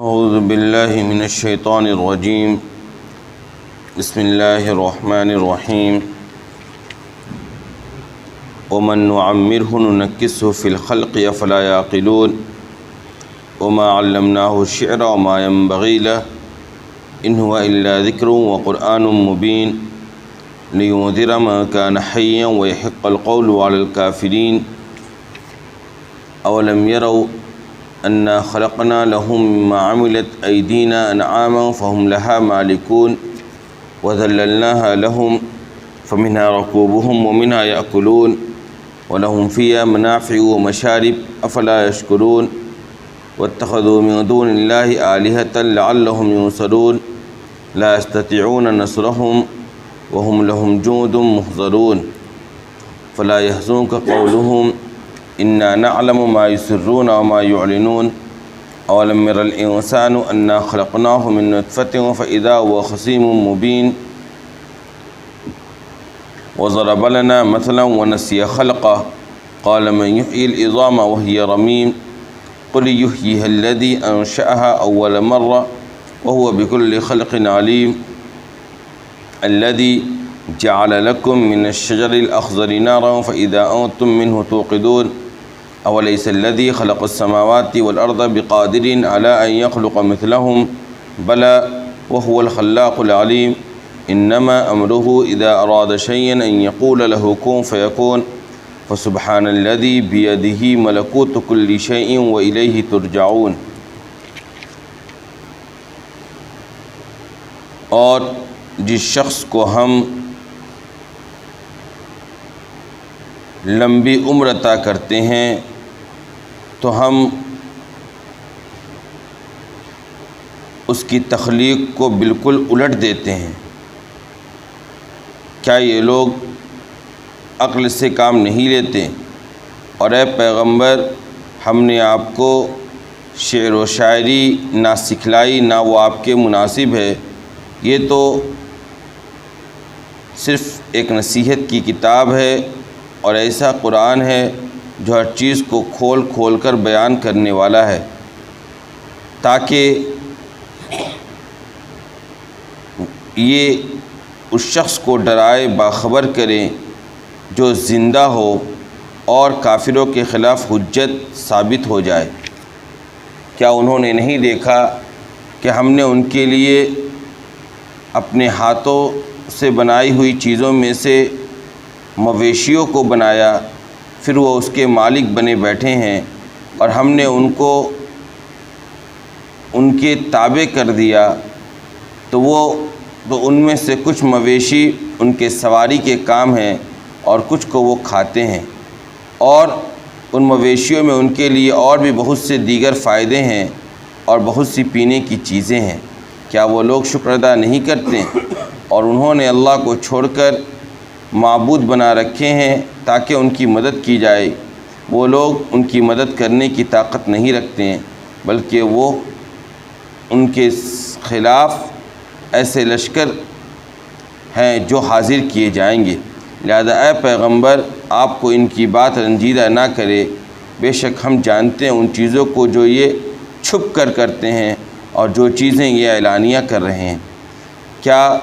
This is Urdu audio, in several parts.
اعوذ باللہ من الشیطان الرجیم بسم اللہ الرحمن الرحیم ومن نعمرہ ننکسہ فی الخلق افلا یعقلون وما علمناہ الشعر وما ينبغی لہ ان هو الا ذکر وقرآن مبین لینذر من کان حیا ویحق القول علی الکافرین اولم یروا انا خلقنا لهم مما عملت ایدینا انعاما فهم لها مالکون وذللناها لهم فمنها ركوبهم ومنها يأكلون ولهم فيها منافع ومشارب افلا يشكرون واتخذوا من دون الله آلهة لعلهم ينصرون لا يستطيعون نصرهم وهم لهم جند محضرون فلا يحزنك قولهم انا نعلم ما يسرون وما يعلنون اولم ير الانسان انا خلقناه من نطفة فاذا هو خصيم مبين وضرب لنا مثلا ونسي خلقه قال من يحيي العظام وهي رميم قل يحييها الذي انشأها اول مرة وهو بكل خلق عليم الذي جعل لكم من الشجر الاخضر نارا فاذا انتم منه توقدون اوليس الذي خلق السماوات والارض بقادر على ان يخلق مثلهم بلى وهو الخلاق العليم انما امره اذا اراد شيئا ان يقول له كن فيكون فسبحان الذي بيده ملكوت كل شيء واليه ترجعون۔ اور جس شخص کو ہم لمبی عمر عطا کرتے ہیں تو ہم اس کی تخلیق کو بالکل الٹ دیتے ہیں۔ کیا یہ لوگ عقل سے کام نہیں لیتے؟ اور اے پیغمبر، ہم نے آپ کو شعر و شاعری نہ سکھلائی نہ وہ آپ کے مناسب ہے، یہ تو صرف ایک نصیحت کی کتاب ہے اور ایسا قرآن ہے جو ہر چیز کو کھول کھول کر بیان کرنے والا ہے، تاکہ یہ اس شخص کو ڈرائے، باخبر کریں جو زندہ ہو اور کافروں کے خلاف حجت ثابت ہو جائے۔ کیا انہوں نے نہیں دیکھا کہ ہم نے ان کے لیے اپنے ہاتھوں سے بنائی ہوئی چیزوں میں سے مویشیوں کو بنایا، پھر وہ اس کے مالک بنے بیٹھے ہیں، اور ہم نے ان کو ان کے تابع کر دیا، تو ان میں سے کچھ مویشی ان کے سواری کے کام ہیں اور کچھ کو وہ کھاتے ہیں، اور ان مویشیوں میں ان کے لیے اور بھی بہت سے دیگر فائدے ہیں اور بہت سی پینے کی چیزیں ہیں۔ کیا وہ لوگ شکر ادا نہیں کرتے؟ اور انہوں نے اللہ کو چھوڑ کر معبود بنا رکھے ہیں تاکہ ان کی مدد کی جائے۔ وہ لوگ ان کی مدد کرنے کی طاقت نہیں رکھتے ہیں، بلکہ وہ ان کے خلاف ایسے لشکر ہیں جو حاضر کیے جائیں گے۔ لہذا اے پیغمبر، آپ کو ان کی بات رنجیدہ نہ کرے، بے شک ہم جانتے ہیں ان چیزوں کو جو یہ چھپ کر کرتے ہیں اور جو چیزیں یہ اعلانیہ کر رہے ہیں۔ کیا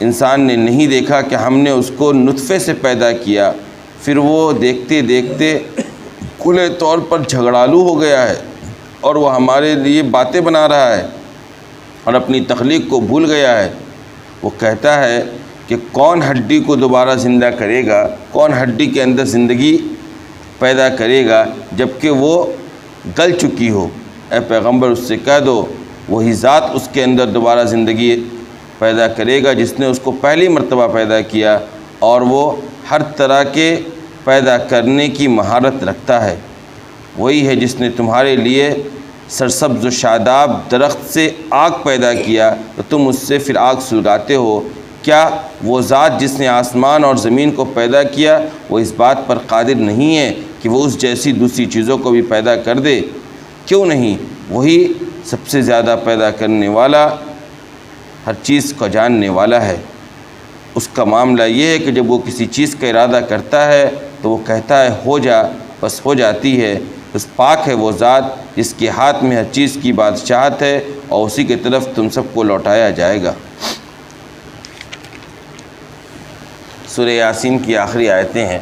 انسان نے نہیں دیکھا کہ ہم نے اس کو نطفے سے پیدا کیا، پھر وہ دیکھتے دیکھتے کھلے طور پر جھگڑالو ہو گیا ہے اور وہ ہمارے لیے باتیں بنا رہا ہے اور اپنی تخلیق کو بھول گیا ہے۔ وہ کہتا ہے کہ کون ہڈی کو دوبارہ زندہ کرے گا، کون ہڈی کے اندر زندگی پیدا کرے گا جبکہ وہ گل چکی ہو۔ اے پیغمبر، اس سے کہہ دو وہی ذات اس کے اندر دوبارہ زندگی پیدا کرے گا جس نے اس کو پہلی مرتبہ پیدا کیا، اور وہ ہر طرح کے پیدا کرنے کی مہارت رکھتا ہے۔ وہی ہے جس نے تمہارے لیے سرسبز و شاداب درخت سے آگ پیدا کیا تو تم اس سے پھر آگ سلگاتے ہو۔ کیا وہ ذات جس نے آسمان اور زمین کو پیدا کیا وہ اس بات پر قادر نہیں ہے کہ وہ اس جیسی دوسری چیزوں کو بھی پیدا کر دے؟ کیوں نہیں؟ وہی سب سے زیادہ پیدا کرنے والا، ہر چیز کو جاننے والا ہے۔ اس کا معاملہ یہ ہے کہ جب وہ کسی چیز کا ارادہ کرتا ہے تو وہ کہتا ہے ہو جا، بس ہو جاتی ہے۔ اس پاک ہے وہ ذات جس کے ہاتھ میں ہر چیز کی بادشاہت ہے اور اسی کی طرف تم سب کو لوٹایا جائے گا۔ سورہ یاسین کی آخری آیتیں ہیں۔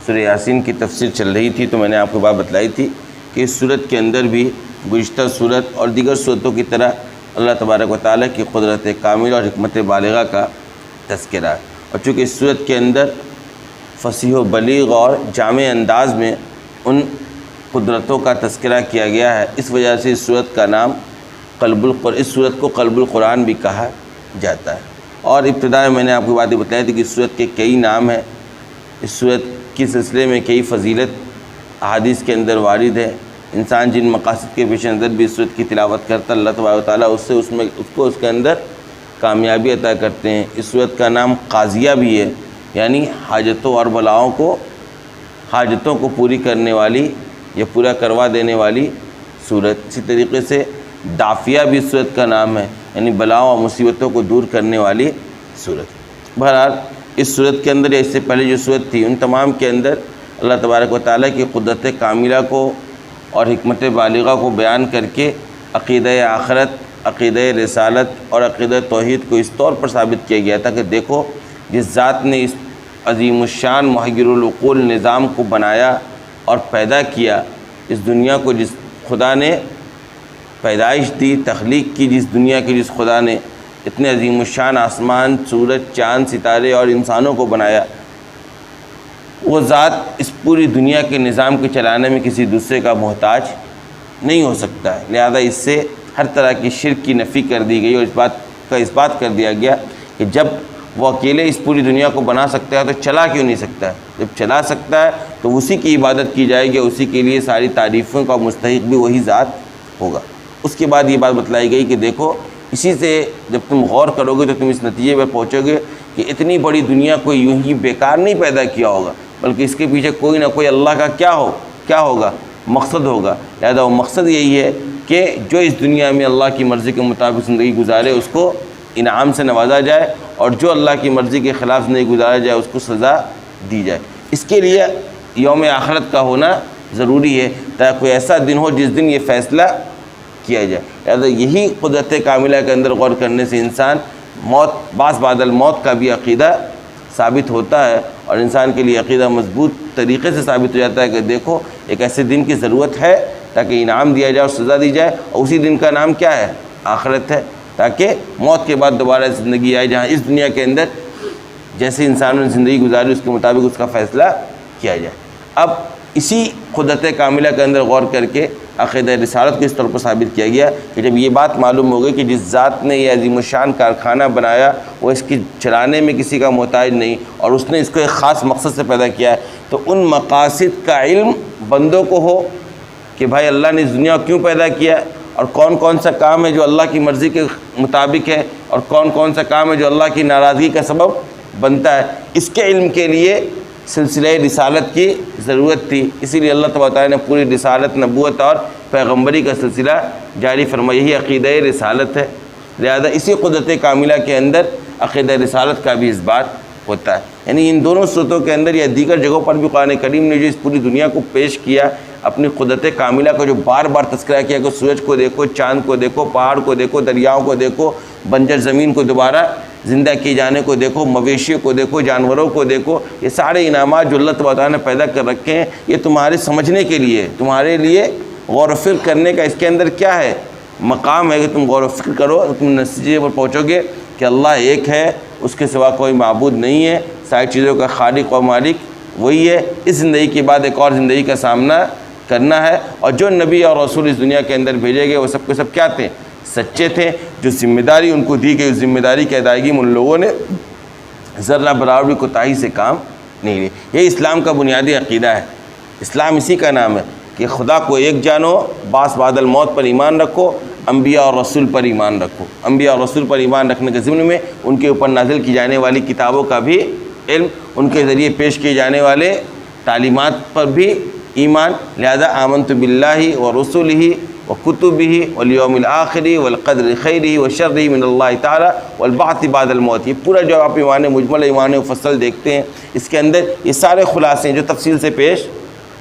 سورہ یاسین کی تفسیر چل رہی تھی تو میں نے آپ کو بات بتلائی تھی کہ اس صورت کے اندر بھی گزشتہ صورت اور دیگر صورتوں کی طرح اللہ تبارک و تعالیٰ کی قدرت کاملہ اور حکمت بالغہ کا تذکرہ ہے، اور چونکہ اس صورت کے اندر فصیح و بلیغ اور جامع انداز میں ان قدرتوں کا تذکرہ کیا گیا ہے، اس وجہ سے اس صورت کا نام اس صورت کو قلب القرآن بھی کہا جاتا ہے۔ اور ابتدا میں نے آپ کو باتیں بتائی تھی کہ اس صورت کے کئی نام ہیں، اس صورت کے سلسلے میں کئی فضیلت احادیث کے اندر وارد ہے۔ انسان جن مقاصد کے پیش نظر بھی اس صورت کی تلاوت کرتا، اللہ تبارک و تعالیٰ اس کے اندر کامیابی عطا کرتے ہیں۔ اس صورت کا نام قاضیہ بھی ہے، یعنی حاجتوں اور بلاؤں کو حاجتوں کو پوری کرنے والی یا پورا کروا دینے والی صورت۔ اسی طریقے سے دافیہ بھی اس صورت کا نام ہے، یعنی بلاؤں اور مصیبتوں کو دور کرنے والی صورت۔ بہرحال اس صورت کے اندر یا اس سے پہلے جو صورت تھی ان تمام کے اندر اللہ تبارک و تعالیٰ کی قدرت کاملہ کو اور حکمت بالغہ کو بیان کر کے عقیدہ آخرت، عقیدہ رسالت اور عقیدہ توحید کو اس طور پر ثابت کیا گیا تھا کہ دیکھو جس ذات نے اس عظیم الشان محیر العقول نظام کو بنایا اور پیدا کیا، اس دنیا کو جس خدا نے پیدائش دی، تخلیق کی جس دنیا کی جس خدا نے اتنے عظیم الشان آسمان، سورج، چاند، ستارے اور انسانوں کو بنایا، وہ ذات اس پوری دنیا کے نظام کے چلانے میں کسی دوسرے کا محتاج نہیں ہو سکتا ہے۔ لہذا اس سے ہر طرح کی شرک کی نفی کر دی گئی اور اس بات کا اثبات کر دیا گیا کہ جب وہ اکیلے اس پوری دنیا کو بنا سکتا ہے تو چلا کیوں نہیں سکتا ہے؟ جب چلا سکتا ہے تو اسی کی عبادت کی جائے گی، اسی کے لیے ساری تعریفوں کا مستحق بھی وہی ذات ہوگا۔ اس کے بعد یہ بات بتلائی گئی کہ دیکھو اسی سے جب تم غور کرو گے تو تم اس نتیجے پر پہنچو گے کہ اتنی بڑی دنیا کو یوں ہی بیکار نہیں پیدا کیا ہوگا، بلکہ اس کے پیچھے کوئی نہ کوئی اللہ کا کیا ہوگا مقصد ہوگا۔ لہذا وہ مقصد یہی ہے کہ جو اس دنیا میں اللہ کی مرضی کے مطابق زندگی گزارے اس کو انعام سے نوازا جائے، اور جو اللہ کی مرضی کے خلاف زندگی گزارا جائے اس کو سزا دی جائے۔ اس کے لیے یوم آخرت کا ہونا ضروری ہے تاکہ کوئی ایسا دن ہو جس دن یہ فیصلہ کیا جائے۔ لہذا یہی قدرت کاملہ کے اندر غور کرنے سے انسان بعض بعد الموت کا بھی عقیدہ ثابت ہوتا ہے، اور انسان کے لیے عقیدہ مضبوط طریقے سے ثابت ہو جاتا ہے کہ دیکھو ایک ایسے دن کی ضرورت ہے تاکہ انعام دیا جائے اور سزا دی جائے، اور اسی دن کا نام کیا ہے؟ آخرت ہے، تاکہ موت کے بعد دوبارہ زندگی آئے جہاں اس دنیا کے اندر جیسے انسانوں نے زندگی گزاری اس کے مطابق اس کا فیصلہ کیا جائے۔ اب اسی قدرت کاملہ کے اندر غور کر کے عقیدہ رسالت کو اس طور پر ثابت کیا گیا کہ جب یہ بات معلوم ہو گئی کہ جس ذات نے یہ عظیم الشان کارخانہ بنایا وہ اس کی چلانے میں کسی کا محتاج نہیں، اور اس نے اس کو ایک خاص مقصد سے پیدا کیا ہے، تو ان مقاصد کا علم بندوں کو ہو کہ بھائی اللہ نے اس دنیا کو کیوں پیدا کیا ہے، اور کون کون سا کام ہے جو اللہ کی مرضی کے مطابق ہے، اور کون کون سا کام ہے جو اللہ کی ناراضگی کا سبب بنتا ہے، اس کے علم کے لیے سلسلہ رسالت کی ضرورت تھی۔ اسی لیے اللہ تبارک و تعالیٰ نے پوری رسالت، نبوت اور پیغمبری کا سلسلہ جاری فرمایا، یہی عقیدہ رسالت ہے۔ لہذا اسی قدرت کاملہ کے اندر عقیدہ رسالت کا بھی اس بات ہوتا ہے، یعنی ان دونوں صورتوں کے اندر یا دیگر جگہوں پر بھی قرآن کریم نے جو اس پوری دنیا کو پیش کیا، اپنی قدرت کاملہ کا جو بار بار تذکرہ کیا کہ سورج کو دیکھو، چاند کو دیکھو، پہاڑ کو دیکھو، دریاؤں کو دیکھو، بنجر زمین کو دوبارہ زندہ کیے جانے کو دیکھو، مویشیوں کو دیکھو، جانوروں کو دیکھو، یہ سارے انعامات جو اللہ تبارک و تعالیٰ نے پیدا کر رکھے ہیں یہ تمہارے سمجھنے کے لیے، تمہارے لیے غور و فکر کرنے کا اس کے اندر کیا ہے مقام ہے کہ تم غور و فکر کرو، تم نتیجے پر پہنچو گے کہ اللہ ایک ہے، اس کے سوا کوئی معبود نہیں ہے، ساری چیزوں کا خالق و مالک وہی ہے، اس زندگی کے بعد ایک اور زندگی کا سامنا کرنا ہے، اور جو نبی اور رسول اس دنیا کے اندر بھیجے گئے وہ سب کے سب کیا تھے؟ سچے تھے۔ جو ذمہ داری ان کو دی گئی اس ذمہ داری کی ادائیگی میں ان لوگوں نے ذرہ برابر بھی کوتاہی سے کام نہیں لی۔ یہ اسلام کا بنیادی عقیدہ ہے، اسلام اسی کا نام ہے کہ خدا کو ایک جانو، بعث بعد الموت پر ایمان رکھو، انبیاء اور رسول پر ایمان رکھو۔ انبیاء اور رسول پر ایمان رکھنے کے ضمن میں ان کے اوپر نازل کی جانے والی کتابوں کا بھی علم، ان کے ذریعے پیش کیے جانے والے تعلیمات پر بھی ایمان۔ لہذا آمنت باللہ ورسولہ وکتبہ والیوم الآخر والقدر خیرہ وشرہ من اللہ تعالی والبعث بعد الموت، یہ پورا جو آپ ایمان مجمل ایمان مفصل دیکھتے ہیں اس کے اندر یہ سارے خلاصے ہیں جو تفصیل سے پیش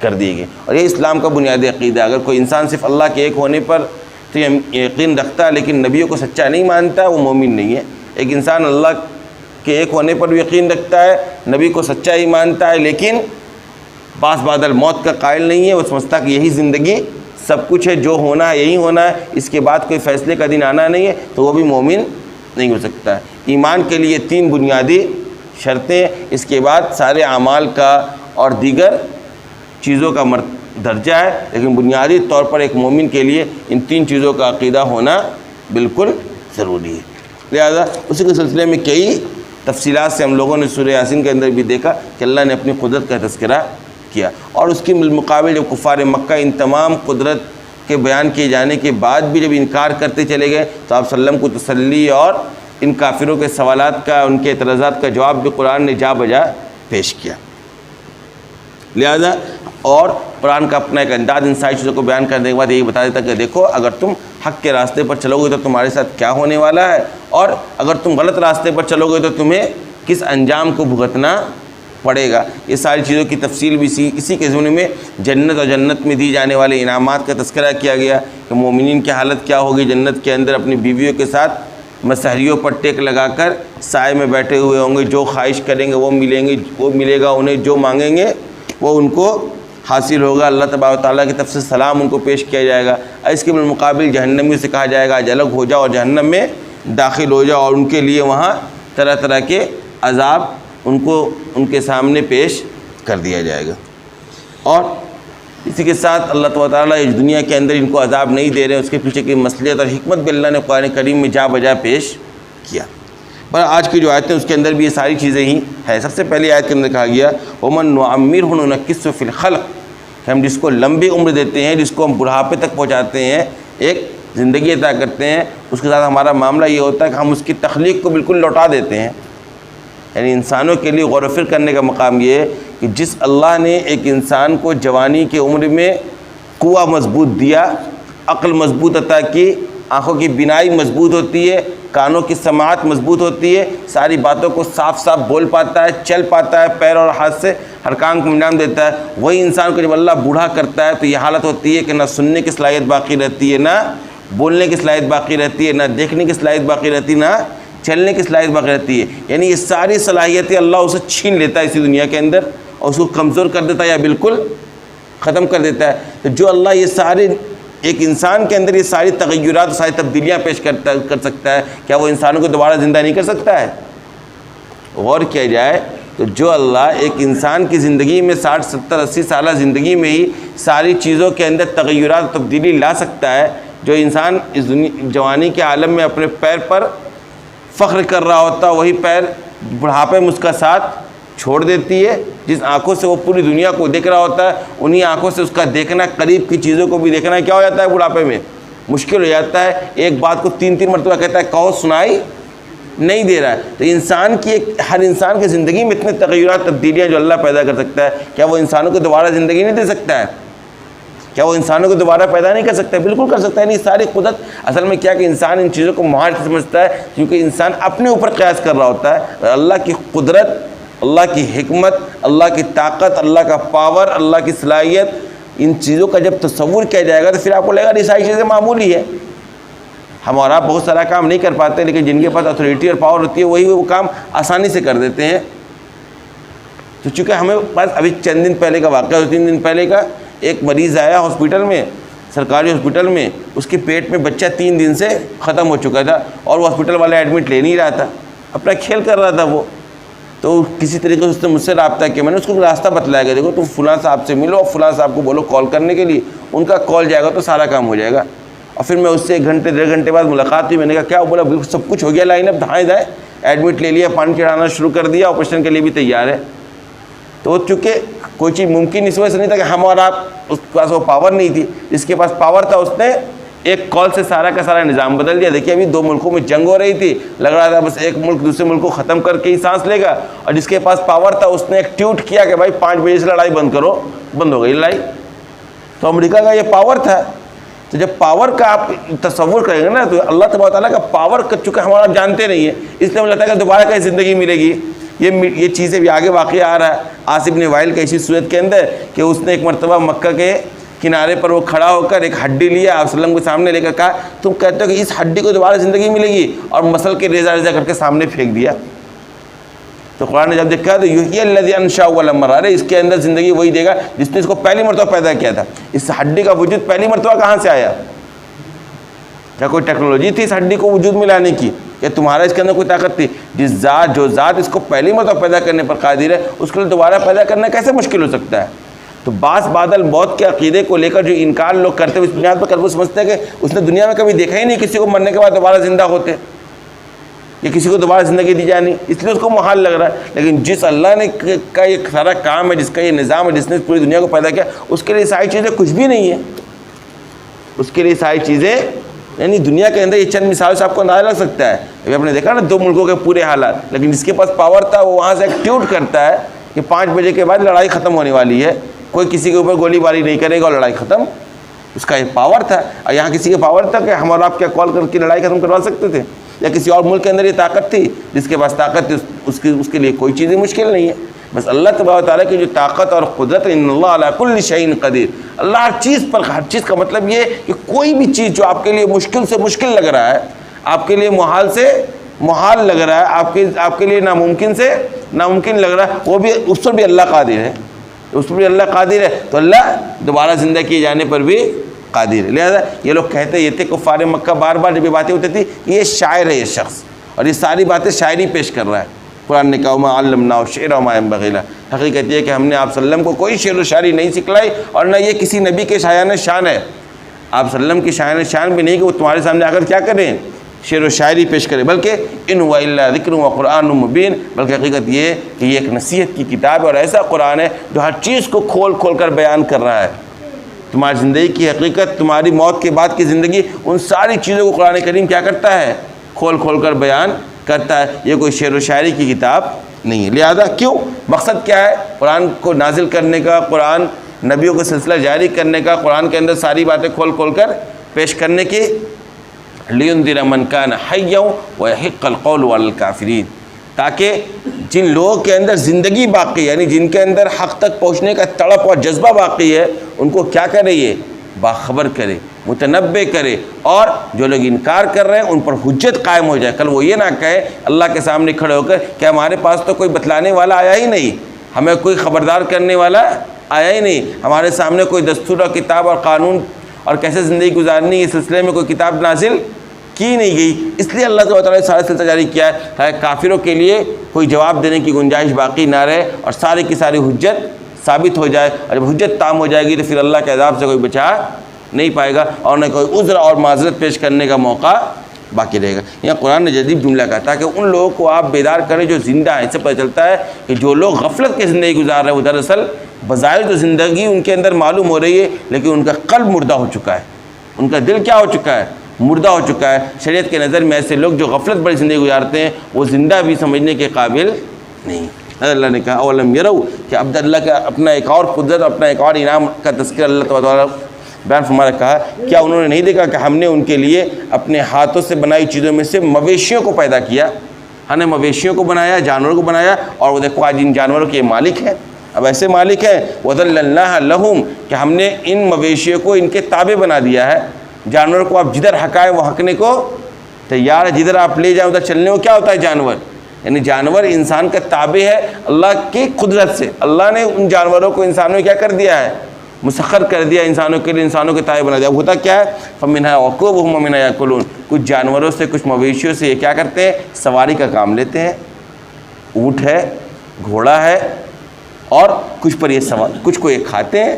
کر دیے گئے، اور یہ اسلام کا بنیادی عقیدہ ہے۔ اگر کوئی انسان صرف اللہ کے ایک ہونے پر تو یقین رکھتا ہے لیکن نبیوں کو سچا نہیں مانتا ہے، وہ مومن نہیں ہے۔ ایک انسان اللہ کے ایک ہونے پر بھی یقین رکھتا ہے، نبی کو سچا ہی مانتا ہے، لیکن بعض بعد الموت کا قائل نہیں ہے، وہ سمجھتا کہ یہی زندگی سب کچھ ہے، جو ہونا ہے یہی ہونا ہے، اس کے بعد کوئی فیصلے کا دن آنا نہیں ہے، تو وہ بھی مومن نہیں ہو سکتا ہے۔ ایمان کے لیے 3 بنیادی شرطیں، اس کے بعد سارے اعمال کا اور دیگر چیزوں کا درجہ ہے، لیکن بنیادی طور پر ایک مومن کے لیے ان 3 چیزوں کا عقیدہ ہونا بالکل ضروری ہے۔ لہذا اسی کے سلسلے میں کئی تفصیلات سے ہم لوگوں نے سورہ یاسین کے اندر بھی دیکھا کہ اللہ نے اپنی قدرت کا تذکرہ کیا، اور اس کے بالمقابل جب کفار مکہ ان تمام قدرت کے بیان کیے جانے کے بعد بھی جب انکار کرتے چلے گئے تو آپ صلی اللہ علیہ وسلم کو تسلی اور ان کافروں کے سوالات کا، ان کے اعتراضات کا جواب بھی قرآن نے جا بجا پیش کیا۔ لہذا اور قرآن کا اپنا ایک انداز ان ساری چیزوں کو بیان کرنے کے بعد یہی بتا دیتا کہ دیکھو اگر تم حق کے راستے پر چلو گے تو تمہارے ساتھ کیا ہونے والا ہے، اور اگر تم غلط راستے پر چلو گے تو تمہیں کس انجام کو بھگتنا پڑے گا۔ یہ ساری چیزوں کی تفصیل بھی اسی کے ضمن میں جنت اور جنت میں دی جانے والے انعامات کا تذکرہ کیا گیا کہ مومنین کی حالت کیا ہوگی، جنت کے اندر اپنی بیویوں کے ساتھ مسحریوں پر ٹیک لگا کر سائے میں بیٹھے ہوئے ہوں گے، جو خواہش کریں گے وہ ملے گا، انہیں جو مانگیں گے وہ ان کو حاصل ہوگا۔ اللہ تبارک و تعالیٰ کی طرف سے سلام ان کو پیش کیا جائے گا۔ اس کے بالمقابل جہنمیوں سے کہا جائے گا آج الگ ہو جاؤ اور جہنم میں داخل ہو جاؤ، اور ان کے لیے وہاں طرح طرح کے عذاب ان کے سامنے پیش کر دیا جائے گا۔ اور اسی کے ساتھ اللہ تعالیٰ اس دنیا کے اندر ان کو عذاب نہیں دے رہے ہیں، اس کے پیچھے کی مصلحت اور حکمت بھی اللہ نے قرآن کریم میں جا بجا پیش کیا۔ پر آج کی جو آیتیں اس کے اندر بھی یہ ساری چیزیں ہی ہیں۔ سب سے پہلی آیت کے اندر کہا گیا وَمَن نُعَمِّرْهُ نُنَكِّسُهُ فِي الْخَلْقِ، کہ ہم جس کو لمبی عمر دیتے ہیں، جس کو ہم بڑھاپے تک پہنچاتے ہیں، ایک زندگی عطا کرتے ہیں، اس کے ساتھ ہمارا معاملہ یہ ہوتا ہے کہ ہم اس کی تخلیق کو بالکل لوٹا دیتے ہیں۔ یعنی انسانوں کے لیے غور و فکر کرنے کا مقام یہ ہے کہ جس اللہ نے ایک انسان کو جوانی کی عمر میں قوہ مضبوط دیا، عقل مضبوط عطا کی، آنکھوں کی بینائی مضبوط ہوتی ہے، کانوں کی سماعت مضبوط ہوتی ہے، ساری باتوں کو صاف صاف بول پاتا ہے، چل پاتا ہے، پیر اور ہاتھ سے ہر کام کو انجام دیتا ہے، وہی انسان کو جب اللہ بوڑھا کرتا ہے تو یہ حالت ہوتی ہے کہ نہ سننے کی صلاحیت باقی رہتی ہے، نہ بولنے کی صلاحیت باقی رہتی ہے، نہ دیکھنے کی صلاحیت باقی رہتی ہے، نہ چلنے کی صلاحیت باقی رہتی ہے۔ یعنی یہ ساری صلاحیتیں اللہ اسے چھین لیتا ہے اسی دنیا کے اندر، اور اس کو کمزور کر دیتا ہے یا بالکل ختم کر دیتا ہے۔ تو جو اللہ یہ سارے ایک انسان کے اندر یہ ساری تغیرات، ساری تبدیلیاں پیش کر سکتا ہے، کیا وہ انسانوں کو دوبارہ زندہ نہیں کر سکتا ہے؟ غور کیا جائے تو جو اللہ ایک انسان کی زندگی میں 60 70 80 سالہ زندگی میں ہی ساری چیزوں کے اندر تغیرات تبدیلی لا سکتا ہے، جو انسان اس جوانی کے عالم میں اپنے پیر پر فخر کر رہا ہوتا ہے، وہی پیر بڑھاپے میں اس کا ساتھ چھوڑ دیتی ہے۔ جس آنکھوں سے وہ پوری دنیا کو دیکھ رہا ہوتا ہے، انہی آنکھوں سے اس کا دیکھنا، قریب کی چیزوں کو بھی دیکھنا کیا ہو جاتا ہے بڑھاپے میں؟ مشکل ہو جاتا ہے۔ ایک بات کو 3 مرتبہ کہتا ہے، کہو سنائی نہیں دے رہا ہے۔ تو انسان کی ہر انسان کی زندگی میں اتنے تغیرات تبدیلیاں جو اللہ پیدا کر سکتا ہے، کیا وہ انسانوں کو دوبارہ زندگی نہیں دے سکتا ہے؟ کیا وہ انسانوں کو دوبارہ پیدا نہیں کر سکتا ہے؟ بالکل کر سکتا ہے۔ نہیں، ساری قدرت اصل میں کیا کہ انسان ان چیزوں کو محال سمجھتا ہے، کیونکہ انسان اپنے اوپر قیاس کر رہا ہوتا ہے۔ اللہ کی قدرت، اللہ کی حکمت، اللہ کی طاقت، اللہ کا پاور، اللہ کی صلاحیت، ان چیزوں کا جب تصور کیا جائے گا تو پھر آپ کو لگے گا یہ ساری چیزیں معمولی ہے۔ ہم اور آپ بہت سارا کام نہیں کر پاتے، لیکن جن کے پاس اتھارٹی اور پاور ہوتی ہے وہی وہ کام آسانی سے کر دیتے ہیں۔ تو چونکہ ہمیں پاس ابھی چند دن پہلے کا واقعہ، 3 دن پہلے کا، ایک مریض آیا ہاسپٹل میں، سرکاری ہاسپٹل میں، اس کے پیٹ میں بچہ 3 دن سے ختم ہو چکا تھا، اور وہ ہاسپٹل والا ایڈمٹ لے نہیں رہا تھا، اپنا کھیل کر رہا تھا وہ۔ تو کسی طریقے سے اس نے مجھ سے رابطہ کیا، میں نے اس کو راستہ بتلایا کہ دیکھو تم فلاں صاحب سے ملو اور فلاں صاحب کو بولو کال کرنے کے لیے، ان کا کال جائے گا تو سارا کام ہو جائے گا۔ اور پھر میں اس سے 1 گھنٹے 1.5 گھنٹے بعد ملاقات ہوئی، میں نے کہا کیا؟ بولا بالکل سب کچھ ہو گیا، لائن اب دھائیں دھائیں ایڈمٹ لے لیا، پانی چڑھانا شروع کر دیا، آپریشن کے لیے بھی تیار ہے۔ تو چونکہ کوئی چیز ممکن اس وجہ سے نہیں تھا کہ ہم اور آپ، اس کے پاس وہ پاور نہیں تھی، جس کے پاس پاور تھا اس نے ایک کال سے سارا کا سارا نظام بدل دیا۔ دیکھیے ابھی 2 ملکوں میں جنگ ہو رہی تھی، لگ رہا تھا بس ایک ملک دوسرے ملک کو ختم کر کے ہی سانس لے گا، اور جس کے پاس پاور تھا اس نے ایک ٹویٹ کیا کہ بھائی 5 بجے سے لڑائی بند کرو، بند ہو گئی لڑائی۔ تو امریکہ کا یہ پاور تھا۔ تو جب پاور کا آپ تصور کریں گے نا، تو اللہ تبارک و تعالیٰ کا پاور کر چکا ہمارا جانتے نہیں ہے، اس لیے مجھے لگتا ہے کہ دوبارہ کہیں زندگی ملے گی۔ یہ چیزیں بھی آگے واقعہ آ رہا ہے عاص بن وائل کا اسی صورت کے اندر کہ اس نے ایک مرتبہ مکہ کے کنارے پر وہ کھڑا ہو کر ایک ہڈی لیا، آپ صلی اللہ علیہ وسلم کے سامنے لے کر کہا تم کہتے ہو کہ اس ہڈی کو دوبارہ زندگی ملے گی، اور مسل کے ریزہ ریزہ کر کے سامنے پھینک دیا۔ تو قرآن نے جب دیکھا تو یحیی الذی انشأ اول مرہ، ارے اس کے اندر زندگی وہی دے گا جس نے اس کو پہلی مرتبہ پیدا کیا تھا۔ اس ہڈی کا وجود پہلی مرتبہ کہاں سے آیا؟ کیا کوئی ٹیکنالوجی تھی اس ہڈی کو وجود میں لانے کی؟ کہ تمہارا اس کے اندر کوئی طاقت تھی؟ جو ذات اس کو پہلی مرتبہ پیدا کرنے پر قادر ہے، اس کے لیے دوبارہ پیدا کرنا کیسے مشکل ہو سکتا ہے؟ تو بعد الموت کے عقیدے کو لے کر جو انکار لوگ کرتے ہیں اس بنیاد پر وہ سمجھتے ہیں کہ اس نے دنیا میں کبھی دیکھا ہی نہیں کسی کو مرنے کے بعد دوبارہ زندہ ہوتے، یا کسی کو دوبارہ زندگی دی جانی، اس لیے اس کو محال لگ رہا ہے۔ لیکن جس اللہ نے کا یہ سارا کام ہے، جس کا یہ نظام ہے، جس نے پوری دنیا کو پیدا کیا، اس کے لیے ساری چیزیں کچھ بھی نہیں ہے۔ اس کے لیے ساری چیزیں یعنی دنیا کے اندر یہ چند مثالوں سے آپ کو اندازہ لگ سکتا ہے۔ ابھی آپ نے دیکھا نا 2 ملکوں کے پورے حالات، لیکن جس کے پاس پاور تھا وہ وہاں سے ایک ٹویٹ کرتا ہے کہ 5 بجے کے بعد لڑائی ختم ہونے والی ہے، کوئی کسی کے اوپر گولی باری نہیں کرے گا اور لڑائی ختم۔ اس کا یہ پاور تھا، اور یہاں کسی کے پاور تھا کہ ہم اور آپ کیا کال کر کے لڑائی ختم کروا سکتے تھے؟ یا کسی اور ملک کے اندر یہ طاقت تھی؟ جس کے پاس طاقت تھی اس کے لیے کوئی چیزیں مشکل نہیں ہے۔ بس اللہ تبارک و تعالیٰ کی جو طاقت اور قدرت، ان اللہ علی کل شیء قدیر، اللہ ہر چیز پر، ہر چیز کا مطلب یہ کہ کوئی بھی چیز جو آپ کے لیے مشکل سے مشکل لگ رہا ہے، آپ کے لیے محال سے محال لگ رہا ہے، آپ کے لیے ناممکن سے ناممکن لگ رہا ہے، وہ بھی اس پر بھی اللہ قادر ہے، اس پر بھی اللہ قادر ہے۔ تو اللہ دوبارہ زندہ کیے جانے پر بھی قادر ہے۔ لہذا یہ لوگ کہتے یہ تھے کفار مکہ، بار بار جب یہ باتیں ہوتی تھی کہ یہ شاعر ہے یہ شخص، اور یہ ساری باتیں شاعری پیش کر رہا ہے۔ قرآن نے کہا وما علمناه الشعر وما ينبغي له، حقیقت یہ ہے کہ ہم نے آپ صلی اللہ علیہ وسلم کو کوئی شعر و شاعری نہیں سکھلائی، اور نہ یہ کسی نبی کے شایان شان ہے۔ آپ صلی اللہ علیہ وسلم کی شایان شان بھی نہیں کہ وہ تمہارے سامنے آ کر کیا کریں، شعر و شاعری پیش کریں، بلکہ ان هو الا ذکر وقرآن مبین، بلکہ حقیقت یہ ہے کہ یہ ایک نصیحت کی کتاب ہے، اور ایسا قرآن ہے جو ہر چیز کو کھول کھول کر بیان کر رہا ہے۔ تمہاری زندگی کی حقیقت، تمہاری موت کے بعد کی زندگی، ان ساری چیزوں کو قرآن کریم کیا کرتا ہے؟ کھول کھول کر بیان کرتا ہے۔ یہ کوئی شعر و شاعری کی کتاب نہیں ہے۔ لہذا کیوں؟ مقصد کیا ہے قرآن کو نازل کرنے کا، قرآن نبیوں کا سلسلہ جاری کرنے کا، قرآن کے اندر ساری باتیں کھول کھول کر پیش کرنے کی، لِيُنذِرَ مَنْ كَانَ حَيًّا وَيَحِقَّ الْقَوْلُ عَلَى الْكَافِرِينَ، تاکہ جن لوگوں کے اندر زندگی باقی، یعنی جن کے اندر حق تک پہنچنے کا تڑپ اور جذبہ باقی ہے، ان کو کیا کرے؟ یہ باخبر کرے، متنبع کرے، اور جو لوگ انکار کر رہے ہیں ان پر حجت قائم ہو جائے۔ کل وہ یہ نہ کہے اللہ کے سامنے کھڑے ہو کر کہ ہمارے پاس تو کوئی بتلانے والا آیا ہی نہیں، ہمیں کوئی خبردار کرنے والا آیا ہی نہیں، ہمارے سامنے کوئی دستور اور کتاب اور قانون اور کیسے زندگی گزارنی اس سلسلے میں کوئی کتاب نازل کی نہیں گئی۔ اس لیے اللہ تعالیٰ نے سارا سلسلہ جاری کیا ہے تاکہ کافروں کے لیے کوئی جواب دینے کی گنجائش باقی نہ رہے، اور ساری کی ساری حجت ثابت ہو جائے، اور جب حجت تام ہو جائے گی تو پھر اللہ کے عذاب سے کوئی بچا نہیں پائے گا، اور نہ کوئی عذر اور معذرت پیش کرنے کا موقع باقی رہے گا۔ یہاں قرآن نے جدید جملہ کہا تاکہ ان لوگوں کو آپ بیدار کریں جو زندہ ہیں۔ اس سے پتہ چلتا ہے کہ جو لوگ غفلت کی زندگی گزار رہے ہیں وہ دراصل بظاہر تو زندگی ان کے اندر معلوم ہو رہی ہے، لیکن ان کا قلب مردہ ہو چکا ہے، ان کا دل کیا ہو چکا ہے؟ مردہ ہو چکا ہے۔ شریعت کے نظر میں ایسے لوگ جو غفلت بڑی زندگی گزارتے ہیں وہ زندہ بھی سمجھنے کے قابل نہیں۔ اللہ نے کہا اولم یرو، کہ عبد اللہ کا اپنا ایک اور قدرت، اپنا ایک اور انعام کا تذکرہ اللہ تعالیٰ بیان فرما رہا، کہا کیا انہوں نے نہیں دیکھا کہ ہم نے ان کے لیے اپنے ہاتھوں سے بنائی چیزوں میں سے مویشیوں کو پیدا کیا، ہم نے مویشیوں کو بنایا، جانوروں کو بنایا، اور وہ دیکھو آج ان جانوروں کے مالک ہیں، اب ایسے مالک ہیں وَذَلَّلْنَاهَا لَهُمْ، کہ ہم نے ان مویشیوں کو ان کے تابع بنا دیا ہے۔ جانوروں کو آپ جدھر ہکائیں وہ ہکنے کو تیار ہے، جدھر آپ لے جائیں ادھر چلنے کو کیا ہوتا ہے جانور، یعنی جانور انسان کا تابع ہے اللہ کی قدرت سے۔ اللہ نے ان جانوروں کو انسانوں میں کیا کر دیا ہے؟ مسخر کر دیا انسانوں کے لیے، انسانوں کے تابع بنا دیا۔ اب ہوتا کیا ہے؟ فَمِنْهَا وَقُوبُهُمْ وَمِنْهَا يَأْكُلُونَ، کچھ جانوروں سے، کچھ مویشیوں سے یہ کیا کرتے ہیں؟ سواری کا کام لیتے ہیں، اونٹ ہے، گھوڑا ہے، اور کچھ پر یہ کچھ کو یہ کھاتے ہیں۔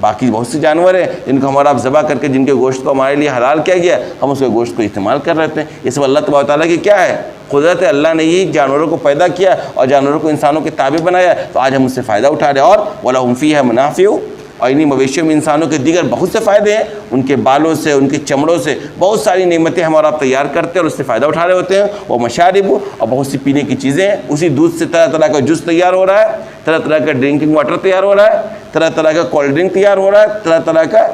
باقی بہت سے جانور ہیں جن کو ہمارا آپ ذبح کر کے جن کے گوشت کو ہمارے لیے حلال کیا گیا، ہم اس کے گوشت کو استعمال کر رہے ہیں۔ یہ سب اللہ تبارک و تعالیٰ کی کیا ہے؟ قدرت ہے۔ اللہ نے یہ جانوروں کو پیدا کیا اور جانوروں کو انسانوں کے تابع بنایا، تو آج ہم اس سے فائدہ اٹھا رہے ہیں۔ اور وَلَهُمْ فِيهَا مَنَافِعُ، اور انہی مویشیوں میں انسانوں کے دیگر بہت سے فائدے ہیں، ان کے بالوں سے، ان کے چمڑوں سے بہت ساری نعمتیں ہمارا آپ تیار کرتے ہیں اور اس سے فائدہ اٹھا رہے ہوتے ہیں۔ وہ مشارب، اور بہت سی پینے کی چیزیں ہیں، اسی دودھ سے طرح طرح کا جوس تیار ہو رہا ہے، طرح طرح کا ڈرنکنگ واٹر تیار ہو رہا ہے، طرح طرح کا کولڈ ڈرنک تیار ہو رہا ہے، طرح طرح کا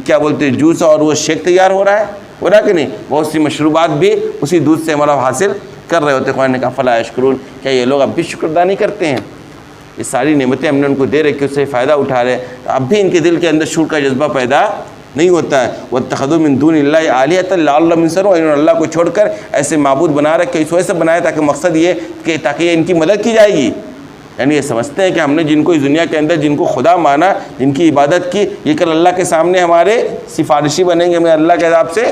کیا بولتے ہیں جوس اور وہ شیک تیار ہو رہا ہے کہ نہیں؟ بہت سی مشروبات بھی اسی دودھ سے ہمارا حاصل کر رہے ہوتے. قرآن نے کہا فلا یشکرون، کیا یہ لوگ اب بھی شکر ادا نہیں کرتے ہیں؟ یہ ساری نعمتیں ہم نے ان کو دے رکھی، اس سے فائدہ اٹھا رہے، اب بھی ان کے دل کے اندر شکر کا جذبہ پیدا نہیں ہوتا ہے. واتخذوا من دون اللہ آلہۃ لعلہم ینصرون، انہوں نے اللہ کو چھوڑ کر ایسے معبود بنا رکھے، اس وجہ سے بنایا تاکہ مقصد یہ کہ تاکہ ان کی مدد کی جائے گی. یعنی یہ سمجھتے ہیں کہ ہم نے جن کو اس دنیا کے اندر جن کو خدا مانا، جن کی عبادت کی، یہ کل اللہ کے سامنے ہمارے سفارشی بنیں گے، ہمیں اللہ کے عذاب سے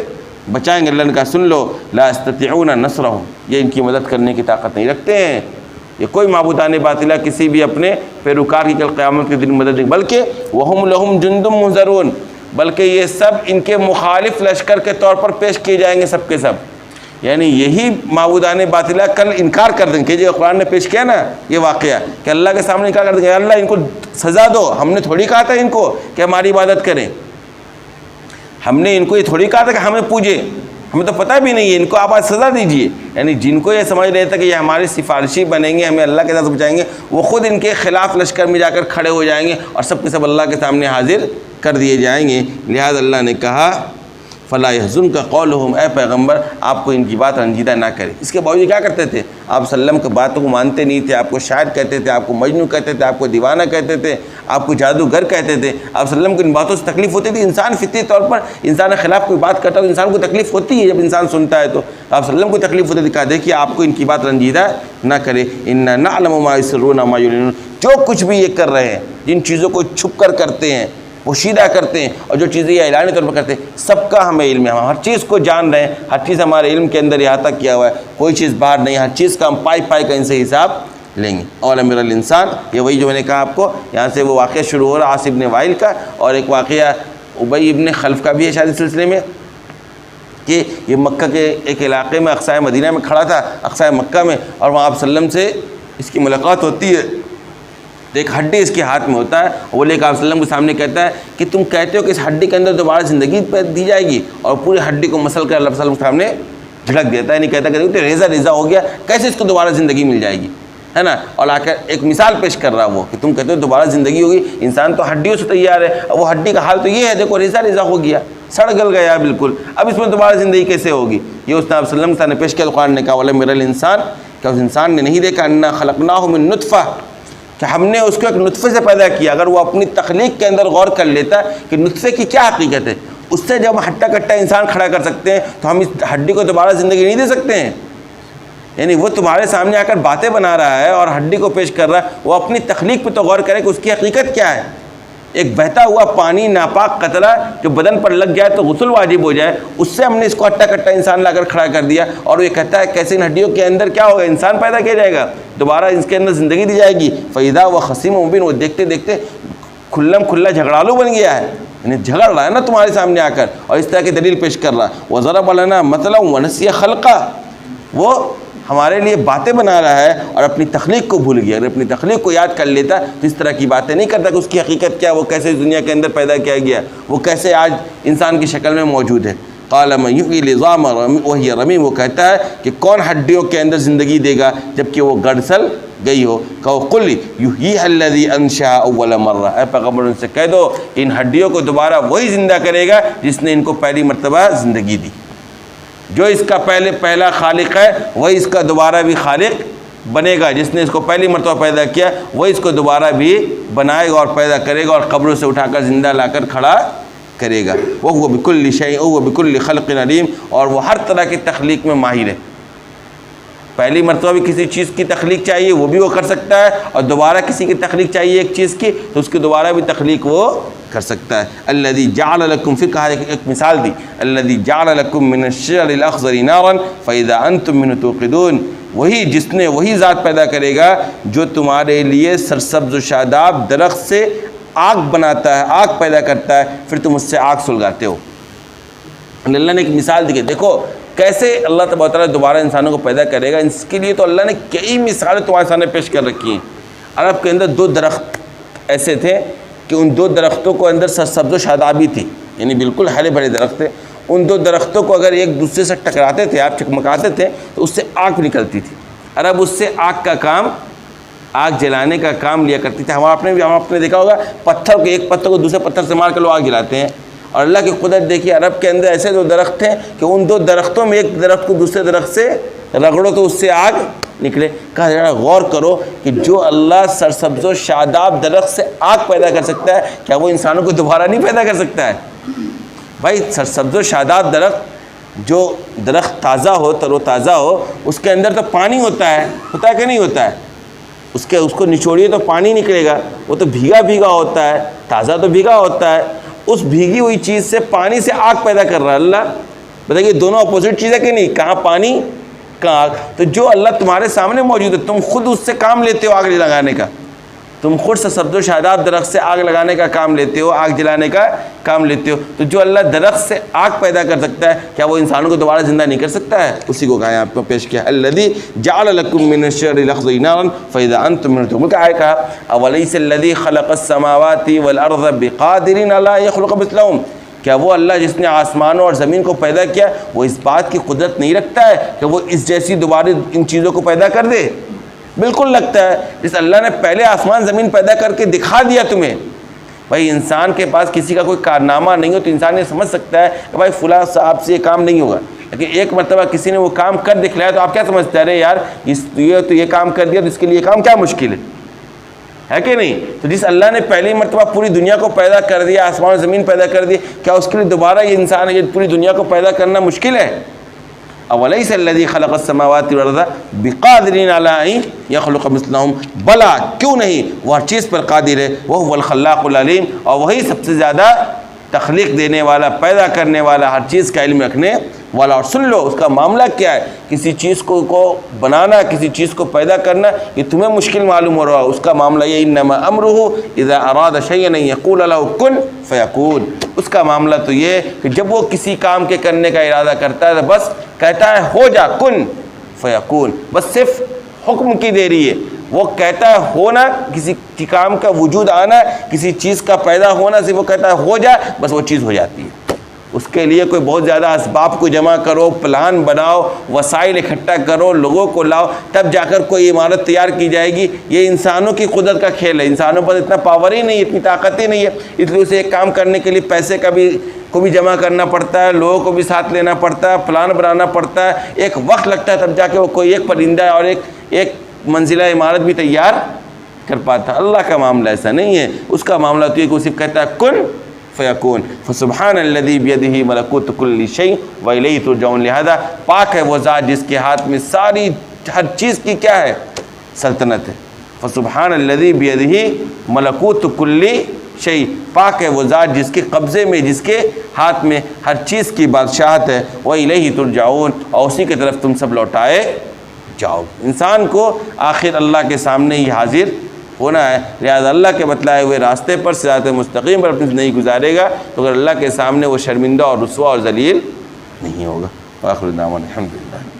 بچائیں گے. اللہ نے کہا سن لو لا یستطیعون نصرہم، یہ ان کی مدد کرنے کی طاقت نہیں رکھتے ہیں. یہ کوئی معبودان باطلہ کسی بھی اپنے پیروکار کی کل قیامت کے دن مدد نہیں، بلکہ وہم لہم جند محضرون، بلکہ یہ سب ان کے مخالف لشکر کے طور پر پیش کیے جائیں گے سب کے سب. یعنی یہی معبودان باطلہ کل انکار کر دیں گے، جو قرآن نے پیش کیا نا یہ واقعہ کہ اللہ کے سامنے انکار کر دیں گے، اللہ ان کو سزا دو، ہم نے تھوڑی کہا تھا ان کو کہ ہماری عبادت کریں، ہم نے ان کو یہ تھوڑی کہا تھا کہ ہمیں پوجے، ہمیں تو پتہ بھی نہیں ہے، ان کو آپ آج سزا دیجیے. یعنی جن کو یہ سمجھ رہے تھے کہ یہ ہمارے سفارشی بنیں گے، ہمیں اللہ کے ساتھ بچائیں گے، وہ خود ان کے خلاف لشکر میں جا کر کھڑے ہو جائیں گے اور سب کے سب اللہ کے سامنے حاضر کر دیے جائیں گے. لہذا اللہ نے کہا فلا يحزنك قولهم، اے پیغمبر آپ کو ان کی بات رنجیدہ نہ کرے. اس کے باوجود کیا کرتے تھے؟ آپ صلی اللہ علیہ وسلم کی باتوں کو مانتے نہیں تھے، آپ کو شاعر کہتے تھے، آپ کو مجنون کہتے تھے، آپ کو دیوانہ کہتے تھے، آپ کو جادوگر کہتے تھے. آپ صلی اللہ علیہ وسلم کو ان باتوں سے تکلیف ہوتی تھی. انسان فطری طور پر انسان کے خلاف کوئی بات کرتا ہے تو انسان کو تکلیف ہوتی ہے، جب انسان سنتا ہے تو آپ صلی اللہ علیہ وسلم کو تکلیف ہوتی تھی. کہا دیکھیے آپ کو ان کی بات رنجیدہ نہ کرے. انا نعلم ما یسرون وما یعلنون، جو کچھ بھی یہ کر رہے ہیں، جن چیزوں کو چھپ کر کرتے ہیں، پوشیدہ کرتے ہیں، اور جو چیزیں یہ اعلانی طور پر کرتے ہیں، سب کا ہمیں علم ہے. ہم ہر چیز کو جان رہے ہیں، ہر چیز ہمارے علم کے اندر احاطہ کیا ہوا ہے، کوئی چیز باہر نہیں، ہر چیز کا ہم پائی پائی کا ان سے حساب لیں گے. اولم یرى الانسان، یہ وہی جو میں نے کہا آپ کو، یہاں سے وہ واقعہ شروع ہو رہا عاص ابن وائل کا، اور ایک واقعہ ابی ابن خلف کا بھی ہے شاید اس سلسلے میں، کہ یہ مکہ کے ایک علاقے میں اقصائے مدینہ میں کھڑا تھا، اقصائے مکہ میں، اور وہاں آپ صلی اللہ علیہ وسلم سے اس کی ملاقات ہوتی ہے. ایک ہڈی اس کے ہاتھ میں ہوتا ہے، وہ لے کر آپ صلی اللہ علیہ وسلم کے سامنے کہتا ہے کہ تم کہتے ہو کہ اس ہڈی کے اندر دوبارہ زندگی دی جائے گی، اور پوری ہڈی کو مسل کر اللہ صلی اللہ علیہ وسلم کے سامنے جھڑک دیتا ہے. نہیں کہتا کہ ریزہ ریزہ ہو گیا، کیسے اس کو دوبارہ زندگی مل جائے گی، ہے نا. اور آ کر ایک مثال پیش کر رہا وہ کہ تم کہتے ہو دوبارہ زندگی ہوگی، انسان تو ہڈیوں سے تیار ہے، اور وہ ہڈی کا حال تو یہ ہے، دیکھو ریزہ ریزہ ہو گیا، سڑ گل گیا بالکل، اب اس میں دوبارہ زندگی کیسے ہوگی. یہ اس نے آپ صلی اللہ علیہ وسلم کے سامنے پیش کیا. قرآن نے کہا وَلَمْ يَرَ الْإِنسَانَ، کیا اس انسان نے نہیں دیکھا اَنَّا خَلَقْنَاهُ مِن نُطْفَةٍ، کہ ہم نے اس کو ایک نطفے سے پیدا کیا. اگر وہ اپنی تخلیق کے اندر غور کر لیتا کہ نطفے کی کیا حقیقت ہے، اس سے جب ہٹا کٹا انسان کھڑا کر سکتے ہیں تو ہم اس ہڈی کو دوبارہ زندگی نہیں دے سکتے ہیں. یعنی وہ تمہارے سامنے آ کر باتیں بنا رہا ہے اور ہڈی کو پیش کر رہا ہے، وہ اپنی تخلیق پہ تو غور کرے کہ اس کی حقیقت کیا ہے. ایک بہتا ہوا پانی ناپاک قطرہ جو بدن پر لگ جائے تو غسل واجب ہو جائے، اس سے ہم نے اس کو ہٹا کٹا انسان لا کر کھڑا کر دیا، اور یہ کہتا ہے کیسے ان ہڈیوں کے اندر کیا ہوگا، انسان پیدا کیا جائے گا، دوبارہ اس کے اندر زندگی دی جائے گی. فَإِذَا وَخَصِيمٌ مُبِينٌ، وہ دیکھتے دیکھتے کھلم کھلا جھگڑالو بن گیا ہے، یعنی جھگڑ رہا ہے نا تمہارے سامنے آ کر، اور اس طرح کی دلیل پیش کر رہا. وَضَرَبَ لَنَا مَثَلًا وَنَسِيَ خَلْقَهُ، وہ ہمارے لیے باتیں بنا رہا ہے اور اپنی تخلیق کو بھول گیا. اگر اپنی تخلیق کو یاد کر لیتا تو اس طرح کی باتیں نہیں کرتا کہ اس کی حقیقت کیا، وہ کیسے اس دنیا کے اندر پیدا کیا گیا، وہ کیسے آج انسان کی شکل میں موجود ہے. قال من یحیی العظام وہی رمیم، وہ کہتا ہے کہ کون ہڈیوں کے اندر زندگی دے گا جبکہ وہ گڑسل گئی ہو. کہو قل یحییھا الذی انشأ اول مرہ، اے پیغمبر ان سے کہہ دو کہ ان ہڈیوں کو دوبارہ وہی زندہ کرے گا جس نے ان کو پہلی مرتبہ زندگی دی. جو اس کا پہلا خالق ہے وہی اس کا دوبارہ بھی خالق بنے گا. جس نے اس کو پہلی مرتبہ پیدا کیا وہ اس کو دوبارہ بھی بنائے گا اور پیدا کرے گا اور قبروں سے اٹھا کر زندہ لا کر کھڑا کرے گا. وہ بکل شیء وہ بکل خلق علیم، اور وہ ہر طرح کی تخلیق میں ماہر ہے. پہلی مرتبہ بھی کسی چیز کی تخلیق چاہیے وہ بھی وہ کر سکتا ہے، اور دوبارہ کسی کی تخلیق چاہیے ایک چیز کی تو اس کی دوبارہ بھی تخلیق وہ کر سکتا ہے. الذی جعل لکم، پھر کہا ایک مثال دی، الذی جعل لکم من الشجر الاخضر نارا فاذا انتم منه توقدون، وہی جس نے وہی ذات پیدا کرے گا جو تمہارے لیے سرسبز و شاداب درخت سے آگ بناتا ہے، آگ پیدا کرتا ہے، پھر تم اس سے آگ سلگاتے ہو. اللہ نے ایک مثال دی کہ دیکھو کیسے اللہ تبارک و تعالیٰ دوبارہ انسانوں کو پیدا کرے گا. اس کے لیے تو اللہ نے کئی مثالیں تمہارے سامنے پیش کر رکھی ہیں. عرب کے اندر 2 درخت ایسے تھے کہ ان 2 درختوں کو اندر سرسبز و شادابی تھی، یعنی بالکل ہرے بھرے درخت تھے. ان 2 درختوں کو اگر ایک دوسرے سے ٹکراتے تھے، آپ چکمکاتے تھے تو اس سے آگ نکلتی تھی. عرب اس سے آگ کا کام، آگ جلانے کا کام لیا کرتی تھی. ہم آپ نے دیکھا ہوگا پتھر کو، ایک پتھر کو دوسرے پتھر سے مار کر لوگ آگ جلاتے ہیں. اور اللہ کی قدرت دیکھیے، عرب کے اندر ایسے 2 درخت ہیں کہ ان 2 درختوں میں ایک درخت کو دوسرے درخت سے رگڑو تو اس سے آگ نکلے. کہا ذرا غور کرو کہ جو اللہ سرسبز و شاداب درخت سے آگ پیدا کر سکتا ہے, کیا وہ انسانوں کو دوبارہ نہیں پیدا کر سکتا ہے؟ بھائی سرسبز و شاداب درخت, جو درخت تازہ ہو, تر و تازہ ہو, اس کے اندر تو پانی ہوتا ہے کہ نہیں ہوتا ہے؟ اس کو نچوڑیے تو پانی نکلے گا. وہ تو بھیگا بھیگا ہوتا ہے, تازہ تو بھیگا ہوتا ہے. اس بھیگی ہوئی چیز سے پانی سے آگ پیدا کر رہا ہے اللہ. بتائیے دونوں اپوزٹ چیز ہے کہ نہیں؟ کہاں پانی کہاں آگ. تو جو اللہ تمہارے سامنے موجود ہے, تم خود اس سے کام لیتے ہو آگ لگانے کا. تم خود سے سبز و شاداب درخت سے آگ لگانے کا کام لیتے ہو, آگ جلانے کا کام لیتے ہو. تو جو اللہ درخت سے آگ پیدا کر سکتا ہے, کیا وہ انسانوں کو دوبارہ زندہ نہیں کر سکتا ہے؟ اسی کو کہا یہاں پہ پیش کیا, الذی جعل لکم من الشجر الاخضر نارا فاذا انتم منه توقدون. کیا کہا اولیس الذی خلق السماوات والارض بقادر علی یخلق مثلهم. کیا وہ اللہ جس نے آسمانوں اور زمین کو پیدا کیا, وہ اس بات کی قدرت نہیں رکھتا ہے کہ وہ اس جیسی دوبارہ ان چیزوں کو پیدا کر دے؟ بالکل لگتا ہے. جس اللہ نے پہلے آسمان زمین پیدا کر کے دکھا دیا تمہیں. بھائی انسان کے پاس کسی کا کوئی کارنامہ نہیں ہو تو انسان یہ سمجھ سکتا ہے کہ بھائی فلاں صاحب سے یہ کام نہیں ہوگا, لیکن ایک مرتبہ کسی نے وہ کام کر دکھلایا تو آپ کیا سمجھتے ہیں؟ ارے یار یہ کام کر دیا تو اس کے لیے کام کیا مشکل ہے کہ نہیں؟ تو جس اللہ نے پہلی مرتبہ پوری دنیا کو پیدا کر دیا, آسمان و زمین پیدا کر دی, کیا اس کے لیے دوبارہ یہ انسان یہ پوری دنیا کو پیدا کرنا مشکل ہے؟ اولیس الذی خلق السماوات والارض بقادر علی ان یخلق مثلهم. بلا کیوں نہیں, وہ ہر چیز پر قادر ہے. وہو الخلاق العلیم, اور وہی سب سے زیادہ تخلیق دینے والا, پیدا کرنے والا, ہر چیز کا علم رکھنے والا. اور سن لو اس کا معاملہ کیا ہے. کسی چیز کو بنانا, کسی چیز کو پیدا کرنا, یہ تمہیں مشکل معلوم ہو رہا, اس کا معاملہ یہ انما امرہ اذا اراد شیئا ان یقول له کن فیکون. اس کا معاملہ تو یہ کہ جب وہ کسی کام کے کرنے کا ارادہ کرتا ہے تو بس کہتا ہے ہو جا, کن فیکون. بس صرف حکم کی دیری ہے. وہ کہتا ہے ہونا, کسی کام کا وجود آنا, کسی چیز کا پیدا ہونا, صرف وہ کہتا ہے ہو جا, بس وہ چیز ہو جاتی ہے. اس کے لیے کوئی بہت زیادہ اسباب کو جمع کرو, پلان بناؤ, وسائل اکٹھا کرو, لوگوں کو لاؤ, تب جا کر کوئی عمارت تیار کی جائے گی. یہ انسانوں کی قدرت کا کھیل ہے. انسانوں پر اتنا پاور ہی نہیں ہے, اتنی طاقت ہی نہیں ہے. اس لیے اسے ایک کام کرنے کے لیے پیسے کو بھی جمع کرنا پڑتا ہے, لوگوں کو بھی ساتھ لینا پڑتا ہے, پلان بنانا پڑتا ہے, ایک وقت لگتا ہے, تب جا کے وہ کوئی ایک پرندہ اور ایک منزلہ عمارت بھی تیار کر پاتا. اللہ کا معاملہ ایسا نہیں ہے. اس کا معاملہ تو یہ کہ وہ صرف کہتا ہے کن فیکون. فسبحان الذی بیدہ ملکوت کل شیء والیہ ترجعون. لہذا پاک ہے وہ ذات جس کے ہاتھ میں ساری ہر چیز کی کیا ہے, سلطنت ہے. فسبحان الذی بیدہ ملکوت کل شیء. پاک ہے وہ ذات جس کے قبضے میں, جس کے ہاتھ میں ہر چیز کی بادشاہت ہے. والیہ ترجعون, اور اسی کی طرف تم سب لوٹائے جاؤ. انسان کو آخر اللہ کے سامنے ہی حاضر ہونا ہے. لہذا اللہ کے بتلائے ہوئے راستے پر, صراط مستقیم پر اپنی زندگی گزارے گا تو اگر اللہ کے سامنے وہ شرمندہ اور رسوا اور ذلیل نہیں ہوگا. آخر دعوانا الحمدللہ.